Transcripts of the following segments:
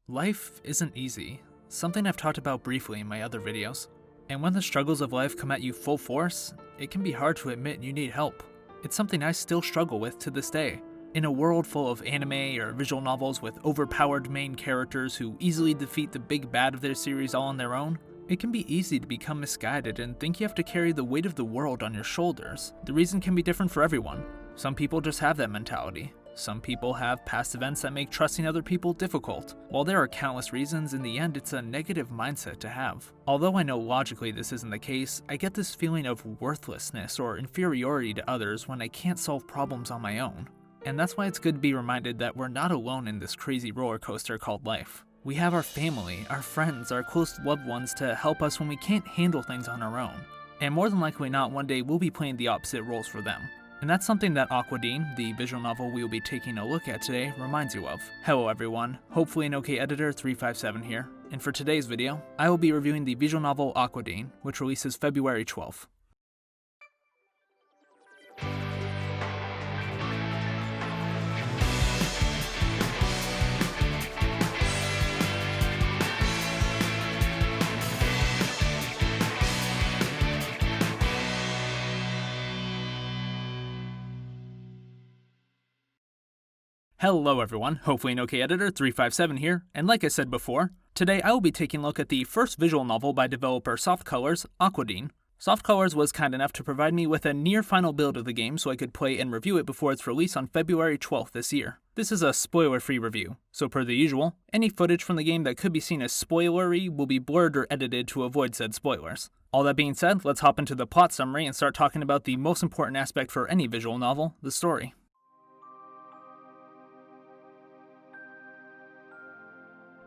Life isn't easy, something I've talked about briefly in my other videos. And when the struggles of life come at you full force, it can be hard to admit you need help. It's something I still struggle with to this day. In a world full of anime or visual novels with overpowered main characters who easily defeat the big bad of their series all on their own, it can be easy to become misguided and think you have to carry the weight of the world on your shoulders. The reason can be different for everyone. Some people just have that mentality. Some people have past events that make trusting other people difficult. While there are countless reasons, in the end it's a negative mindset to have. Although I know logically this isn't the case, I get this feeling of worthlessness or inferiority to others when I can't solve problems on my own. And that's why it's good to be reminded that we're not alone in this crazy roller coaster called life. We have our family, our friends, our close loved ones to help us when we can't handle things on our own. And more than likely not, one day we'll be playing the opposite roles for them. And that's something that Aquadine, the visual novel we will be taking a look at today, reminds you of. Hello everyone, hopefully an OK Editor 357 here, and for today's video, I will be reviewing the visual novel Aquadine, which releases February 12th. Hello everyone, hopefully an OK Editor 357 here, and like I said before, today I will be taking a look at the first visual novel by developer SoftColors, Aquadine. SoftColors was kind enough to provide me with a near final build of the game so I could play and review it before its release on February 12th this year. This is a spoiler-free review, so per the usual, any footage from the game that could be seen as spoilery will be blurred or edited to avoid said spoilers. All that being said, let's hop into the plot summary and start talking about the most important aspect for any visual novel, the story.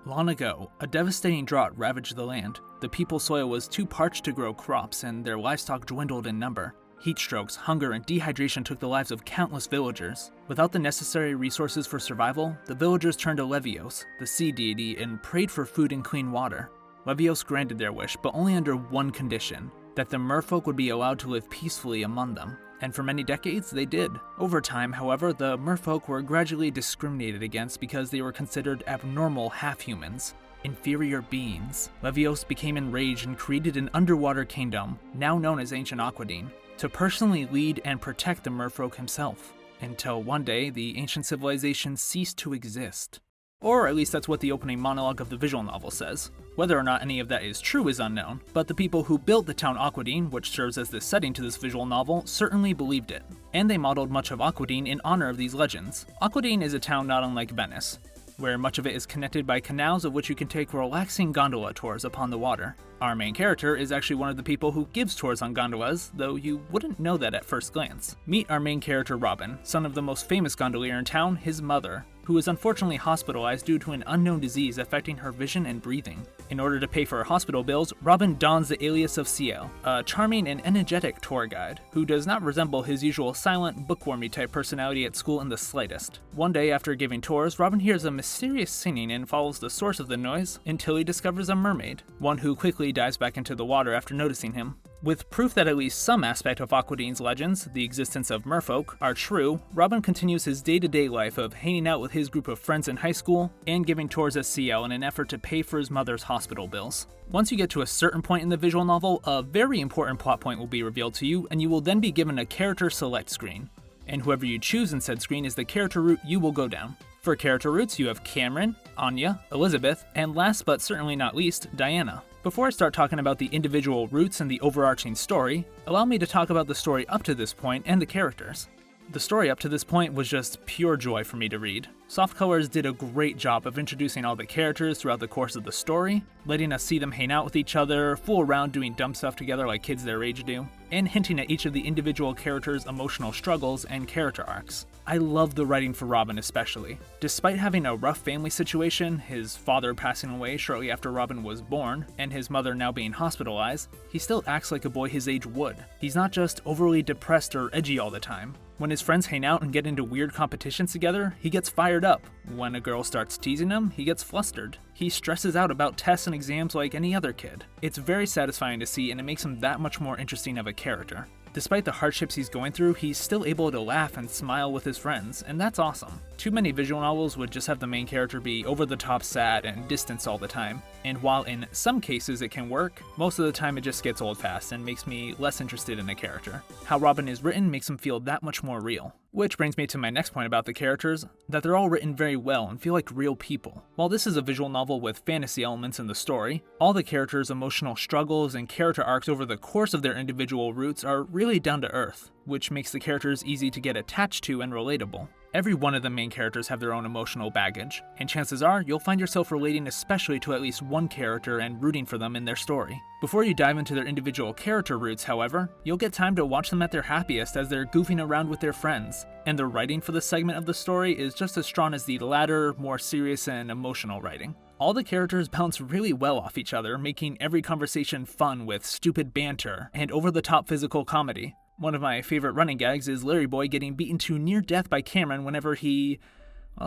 Long ago, a devastating drought ravaged the land. The people's soil was too parched to grow crops, and their livestock dwindled in number. Heat strokes, hunger, and dehydration took the lives of countless villagers. Without the necessary resources for survival, the villagers turned to Levios, the sea deity, and prayed for food and clean water. Levios granted their wish, but only under one condition: that the merfolk would be allowed to live peacefully among them. And for many decades, they did. Over time, however, the merfolk were gradually discriminated against because they were considered abnormal half-humans, inferior beings. Levios became enraged and created an underwater kingdom, now known as Ancient Aquadine, to personally lead and protect the merfolk himself, until one day the ancient civilization ceased to exist. Or at least that's what the opening monologue of the visual novel says. Whether or not any of that is true is unknown, but the people who built the town Aquadine, which serves as the setting to this visual novel, certainly believed it. And they modeled much of Aquadine in honor of these legends. Aquadine is a town not unlike Venice, where much of it is connected by canals of which you can take relaxing gondola tours upon the water. Our main character is actually one of the people who gives tours on gondolas, though you wouldn't know that at first glance. Meet our main character Robin, son of the most famous gondolier in town, his mother, who is unfortunately hospitalized due to an unknown disease affecting her vision and breathing. In order to pay for her hospital bills, Robin dons the alias of Ciel, a charming and energetic tour guide, who does not resemble his usual silent, bookwormy type personality at school in the slightest. One day after giving tours, Robin hears a mysterious singing and follows the source of the noise until he discovers a mermaid, one who quickly dives back into the water after noticing him. With proof that at least some aspect of Aquadine's legends, the existence of merfolk, are true, Robin continues his day-to-day life of hanging out with his group of friends in high school and giving tours as Ciel in an effort to pay for his mother's hospital bills. Once you get to a certain point in the visual novel, a very important plot point will be revealed to you, and you will then be given a character select screen. And whoever you choose in said screen is the character route you will go down. For character routes, you have Cameron, Anya, Elizabeth, and last but certainly not least, Diana. Before I start talking about the individual routes and the overarching story, allow me to talk about the story up to this point and the characters. The story up to this point was just pure joy for me to read. SoftColors did a great job of introducing all the characters throughout the course of the story, letting us see them hang out with each other, fool around doing dumb stuff together like kids their age do, and hinting at each of the individual characters' emotional struggles and character arcs. I love the writing for Robin especially. Despite having a rough family situation, his father passing away shortly after Robin was born, and his mother now being hospitalized, he still acts like a boy his age would. He's not just overly depressed or edgy all the time. When his friends hang out and get into weird competitions together, he gets fired up. When a girl starts teasing him, he gets flustered. He stresses out about tests and exams like any other kid. It's very satisfying to see, and it makes him that much more interesting of a character. Despite the hardships he's going through, he's still able to laugh and smile with his friends, and that's awesome. Too many visual novels would just have the main character be over-the-top sad and distant all the time, and while in some cases it can work, most of the time it just gets old fast and makes me less interested in a character. How Robin is written makes him feel that much more real. Which brings me to my next point about the characters, that they're all written very well and feel like real people. While this is a visual novel with fantasy elements in the story, all the characters' emotional struggles and character arcs over the course of their individual routes are really down to earth, which makes the characters easy to get attached to and relatable. Every one of the main characters have their own emotional baggage, and chances are you'll find yourself relating especially to at least one character and rooting for them in their story. Before you dive into their individual character roots, however, you'll get time to watch them at their happiest as they're goofing around with their friends, and the writing for this segment of the story is just as strong as the latter, more serious and emotional writing. All the characters bounce really well off each other, making every conversation fun with stupid banter and over-the-top physical comedy. One of my favorite running gags is Larry Boy getting beaten to near death by Cameron whenever he,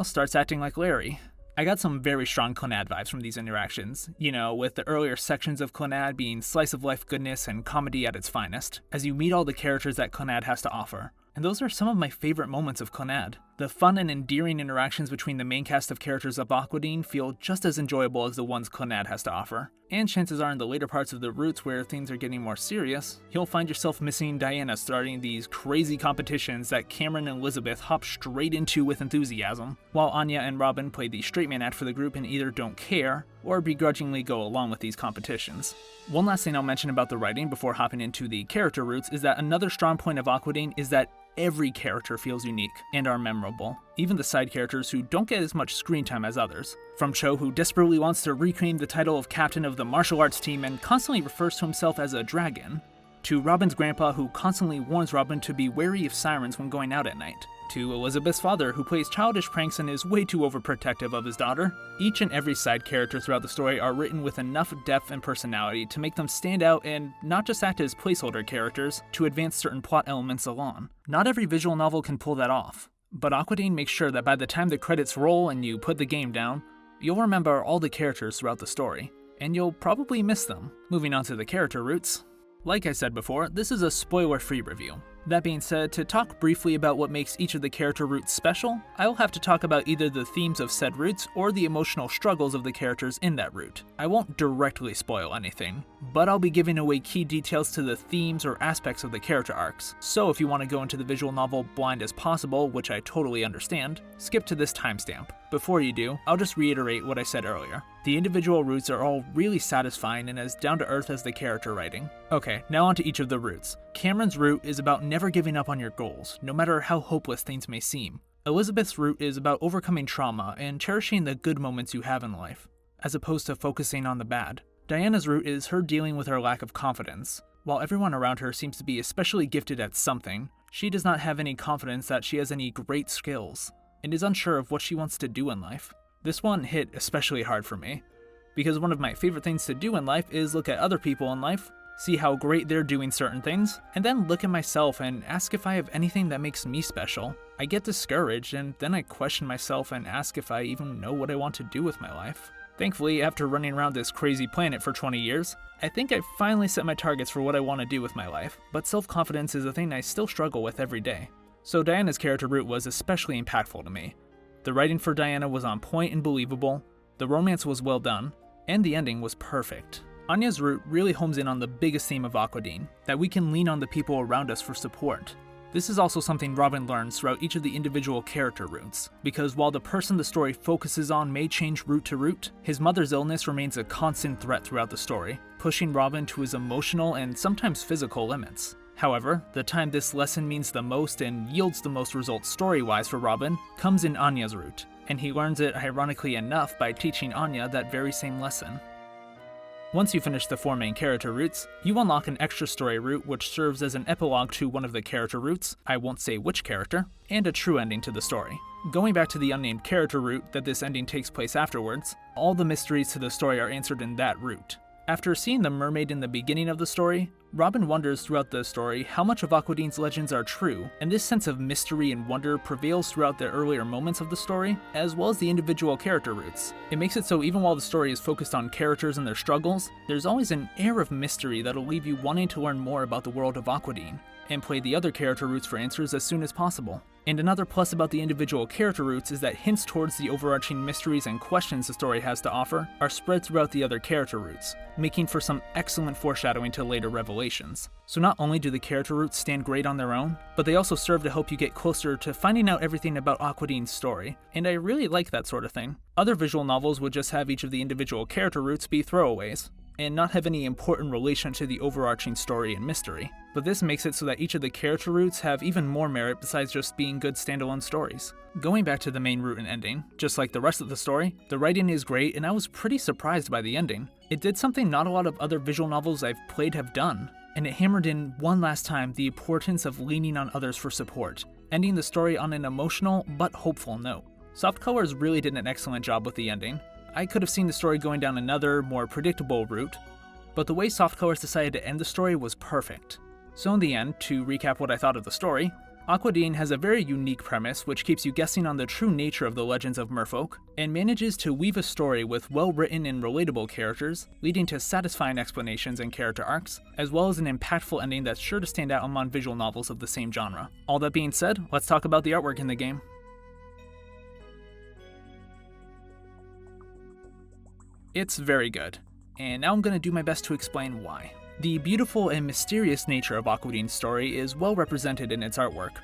starts acting like Larry. I got some very strong Clannad vibes from these interactions, with the earlier sections of Clannad being slice-of-life goodness and comedy at its finest, as you meet all the characters that Clannad has to offer. And those are some of my favorite moments of Clannad. The fun and endearing interactions between the main cast of characters of Aquadine feel just as enjoyable as the ones Clannad has to offer. And chances are in the later parts of the routes where things are getting more serious, you'll find yourself missing Diana starting these crazy competitions that Cameron and Elizabeth hop straight into with enthusiasm, while Anya and Robin play the straight man act for the group and either don't care or begrudgingly go along with these competitions. One last thing I'll mention about the writing before hopping into the character routes is that another strong point of Aquadine is that every character feels unique and are memorable, even the side characters who don't get as much screen time as others. From Cho, who desperately wants to reclaim the title of captain of the martial arts team and constantly refers to himself as a dragon, to Robin's grandpa, who constantly warns Robin to be wary of sirens when going out at night, to Elizabeth's father, who plays childish pranks and is way too overprotective of his daughter. Each and every side character throughout the story are written with enough depth and personality to make them stand out and not just act as placeholder characters to advance certain plot elements along. Not every visual novel can pull that off, but Aquadine makes sure that by the time the credits roll and you put the game down, you'll remember all the characters throughout the story, and you'll probably miss them. Moving on to the character roots. Like I said before, this is a spoiler-free review. That being said, to talk briefly about what makes each of the character roots special, I will have to talk about either the themes of said roots or the emotional struggles of the characters in that route. I won't directly spoil anything, but I'll be giving away key details to the themes or aspects of the character arcs, so if you want to go into the visual novel blind as possible, which I totally understand, skip to this timestamp. Before you do, I'll just reiterate what I said earlier. The individual roots are all really satisfying and as down to earth as the character writing. Okay, now onto each of the roots. Cameron's route is about never giving up on your goals, no matter how hopeless things may seem. Elizabeth's route is about overcoming trauma and cherishing the good moments you have in life, as opposed to focusing on the bad. Diana's route is her dealing with her lack of confidence. While everyone around her seems to be especially gifted at something, she does not have any confidence that she has any great skills, and is unsure of what she wants to do in life. This one hit especially hard for me, because one of my favorite things to do in life is look at other people in life, see how great they're doing certain things, and then look at myself and ask if I have anything that makes me special. I get discouraged, and then I question myself and ask if I even know what I want to do with my life. Thankfully, after running around this crazy planet for 20 years, I think I finally set my targets for what I want to do with my life, but self-confidence is a thing I still struggle with every day. So Diana's character route was especially impactful to me. The writing for Diana was on point and believable, the romance was well done, and the ending was perfect. Anya's route really homes in on the biggest theme of Aquadine, that we can lean on the people around us for support. This is also something Robin learns throughout each of the individual character routes, because while the person the story focuses on may change route to route, his mother's illness remains a constant threat throughout the story, pushing Robin to his emotional and sometimes physical limits. However, the time this lesson means the most and yields the most results story-wise for Robin comes in Anya's route, and he learns it ironically enough by teaching Anya that very same lesson. Once you finish the 4 main character routes, you unlock an extra story route which serves as an epilogue to one of the character routes, I won't say which character, and a true ending to the story. Going back to the unnamed character route that this ending takes place afterwards, all the mysteries to the story are answered in that route. After seeing the mermaid in the beginning of the story, Robin wonders throughout the story how much of Aquadine's legends are true, and this sense of mystery and wonder prevails throughout the earlier moments of the story, as well as the individual character routes. It makes it so even while the story is focused on characters and their struggles, there's always an air of mystery that'll leave you wanting to learn more about the world of Aquadine. and play the other character routes for answers as soon as possible. And another plus about the individual character routes is that hints towards the overarching mysteries and questions the story has to offer are spread throughout the other character routes, making for some excellent foreshadowing to later revelations. So not only do the character routes stand great on their own, but they also serve to help you get closer to finding out everything about Aquadine's story, and I really like that sort of thing. Other visual novels would just have each of the individual character routes be throwaways, and not have any important relation to the overarching story and mystery. But this makes it so that each of the character routes have even more merit besides just being good standalone stories. Going back to the main route and ending, just like the rest of the story, the writing is great and I was pretty surprised by the ending. It did something not a lot of other visual novels I've played have done, and it hammered in one last time the importance of leaning on others for support, ending the story on an emotional but hopeful note. SoftColors really did an excellent job with the ending. I could have seen the story going down another, more predictable route, but the way SoftColors decided to end the story was perfect. So in the end, to recap what I thought of the story, Aquadine has a very unique premise which keeps you guessing on the true nature of the legends of merfolk, and manages to weave a story with well-written and relatable characters, leading to satisfying explanations and character arcs, as well as an impactful ending that's sure to stand out among visual novels of the same genre. All that being said, let's talk about the artwork in the game. It's very good, and now I'm going to do my best to explain why. The beautiful and mysterious nature of Aquadine's story is well represented in its artwork.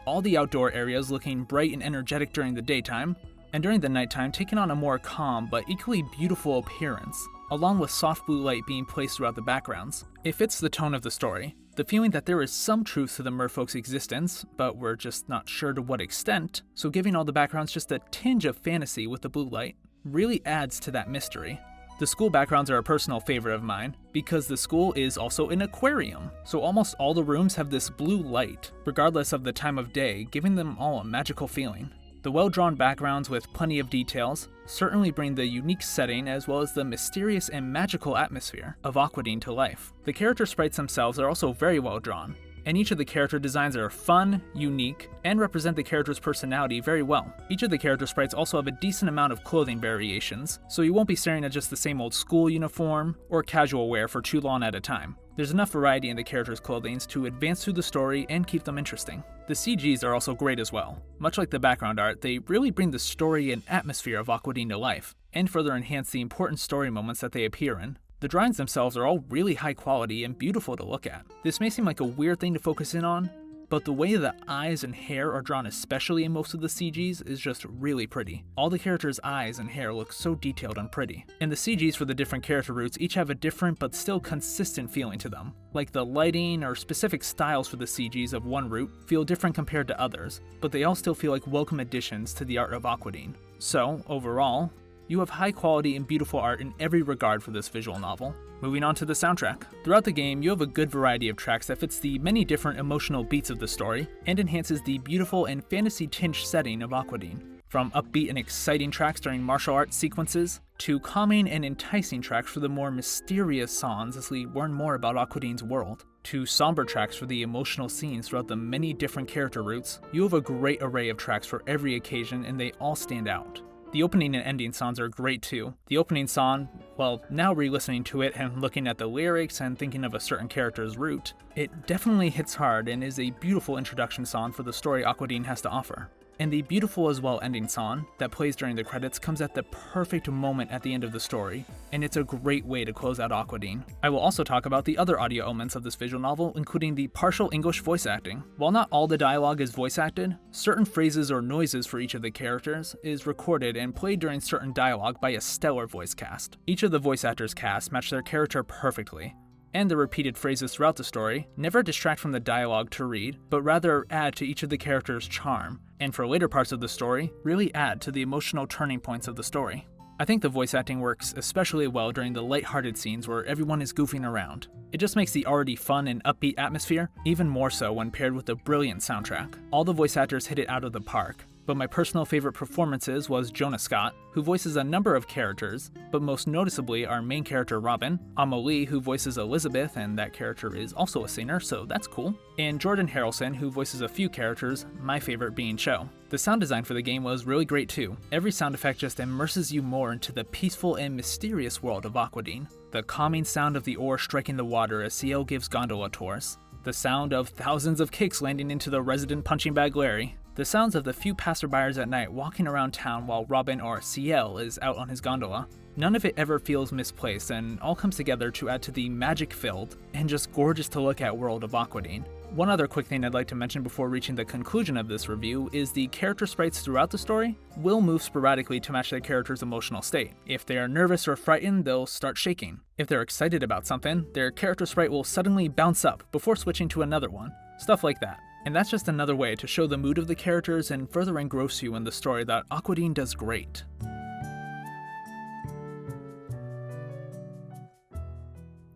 All the outdoor areas looking bright and energetic during the daytime, and during the nighttime taking on a more calm but equally beautiful appearance, along with soft blue light being placed throughout the backgrounds. It fits the tone of the story, the feeling that there is some truth to the merfolk's existence, but we're just not sure to what extent, so giving all the backgrounds just a tinge of fantasy with the blue light really adds to that mystery. The school backgrounds are a personal favorite of mine, because the school is also an aquarium, so almost all the rooms have this blue light, regardless of the time of day, giving them all a magical feeling. The well-drawn backgrounds with plenty of details certainly bring the unique setting as well as the mysterious and magical atmosphere of Aquadine to life. The character sprites themselves are also very well drawn, and each of the character designs are fun, unique, and represent the character's personality very well. Each of the character sprites also have a decent amount of clothing variations, so you won't be staring at just the same old school uniform or casual wear for too long at a time. There's enough variety in the characters' clothing to advance through the story and keep them interesting. The CGs are also great as well. Much like the background art, they really bring the story and atmosphere of Aquadine to life, and further enhance the important story moments that they appear in. The drawings themselves are all really high quality and beautiful to look at. This may seem like a weird thing to focus in on, but the way the eyes and hair are drawn, especially in most of the CGs, is just really pretty. All the characters' eyes and hair look so detailed and pretty. And the CGs for the different character routes each have a different but still consistent feeling to them. Like the lighting or specific styles for the CGs of one route feel different compared to others, but they all still feel like welcome additions to the art of Aquadine. So, overall, you have high quality and beautiful art in every regard for this visual novel. Moving on to the soundtrack. Throughout the game, you have a good variety of tracks that fits the many different emotional beats of the story, and enhances the beautiful and fantasy-tinged setting of Aquadine. From upbeat and exciting tracks during martial arts sequences, to calming and enticing tracks for the more mysterious songs as we learn more about Aquadine's world, to somber tracks for the emotional scenes throughout the many different character routes, you have a great array of tracks for every occasion and they all stand out. The opening and ending songs are great too. The opening song, well, now re-listening to it and looking at the lyrics and thinking of a certain character's route, it definitely hits hard and is a beautiful introduction song for the story Aquadine has to offer. And the beautiful as well ending song that plays during the credits comes at the perfect moment at the end of the story, and it's a great way to close out Aquadine. I will also talk about the other audio elements of this visual novel, including the partial English voice acting. While not all the dialogue is voice acted, certain phrases or noises for each of the characters is recorded and played during certain dialogue by a stellar voice cast. Each of the voice actors cast match their character perfectly, and the repeated phrases throughout the story never distract from the dialogue to read, but rather add to each of the characters' charm, and for later parts of the story, really add to the emotional turning points of the story. I think the voice acting works especially well during the lighthearted scenes where everyone is goofing around. It just makes the already fun and upbeat atmosphere even more so when paired with a brilliant soundtrack. All the voice actors hit it out of the park, but my personal favorite performances was Jonah Scott, who voices a number of characters, but most noticeably our main character Robin, Amelie, who voices Elizabeth, and that character is also a singer, so that's cool, and Jordan Harrelson, who voices a few characters, my favorite being Cho. The sound design for the game was really great too. Every sound effect just immerses you more into the peaceful and mysterious world of Aquadine. The calming sound of the oar striking the water as Ciel gives gondola tours, The sound of thousands of kicks landing into the resident punching bag Larry. The sounds of the few passerbyers at night walking around town while Robin or Ciel is out on his gondola. None of it ever feels misplaced and all comes together to add to the magic-filled and just gorgeous to look at world of Aquadine. One other quick thing I'd like to mention before reaching the conclusion of this review is the character sprites throughout the story will move sporadically to match their character's emotional state. If they are nervous or frightened, they'll start shaking. If they're excited about something, their character sprite will suddenly bounce up before switching to another one. Stuff like that. And that's just another way to show the mood of the characters and further engross you in the story that Aquadine does great.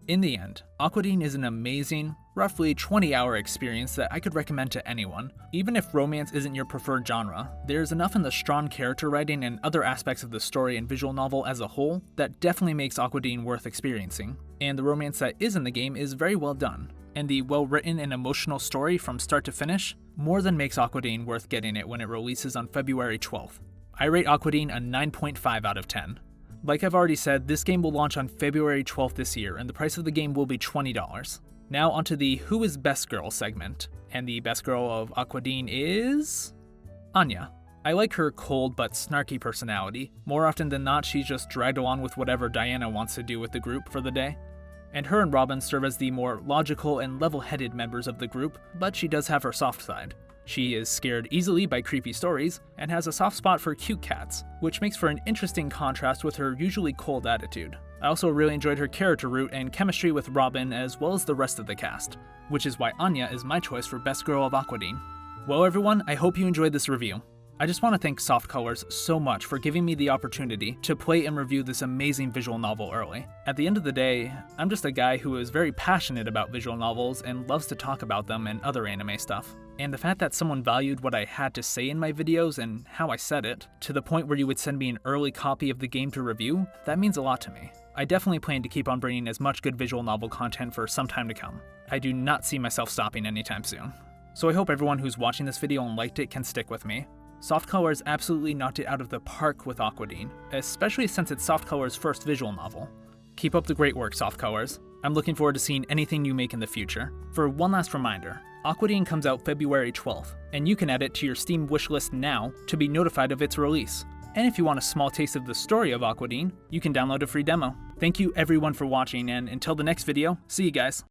In the end, Aquadine is an amazing, roughly 20-hour experience that I could recommend to anyone. Even if romance isn't your preferred genre, there's enough in the strong character writing and other aspects of the story and visual novel as a whole that definitely makes Aquadine worth experiencing. And the romance that is in the game is very well done. And the well-written and emotional story from start to finish more than makes Aquadine worth getting it when it releases on February 12th. I rate Aquadine a 9.5 out of 10. Like I've already said, this game will launch on February 12th this year, and the price of the game will be $20. Now onto the Who is Best Girl segment, and the best girl of Aquadine is... Anya. I like her cold but snarky personality. More often than not, she's just dragged along with whatever Diana wants to do with the group for the day. And her and Robin serve as the more logical and level-headed members of the group, but she does have her soft side. She is scared easily by creepy stories, and has a soft spot for cute cats, which makes for an interesting contrast with her usually cold attitude. I also really enjoyed her character root and chemistry with Robin as well as the rest of the cast, which is why Anya is my choice for Best Girl of Aquadine. Well everyone, I hope you enjoyed this review. I just want to thank SoftColors so much for giving me the opportunity to play and review this amazing visual novel early. At the end of the day, I'm just a guy who is very passionate about visual novels and loves to talk about them and other anime stuff. And the fact that someone valued what I had to say in my videos and how I said it, to the point where you would send me an early copy of the game to review, that means a lot to me. I definitely plan to keep on bringing as much good visual novel content for some time to come. I do not see myself stopping anytime soon. So I hope everyone who's watching this video and liked it can stick with me. SoftColors absolutely knocked it out of the park with Aquadine, especially since it's SoftColors' first visual novel. Keep up the great work, SoftColors. I'm looking forward to seeing anything you make in the future. For one last reminder, Aquadine comes out February 12th, and you can add it to your Steam wishlist now to be notified of its release. And if you want a small taste of the story of Aquadine, you can download a free demo. Thank you everyone for watching, and until the next video, see you guys.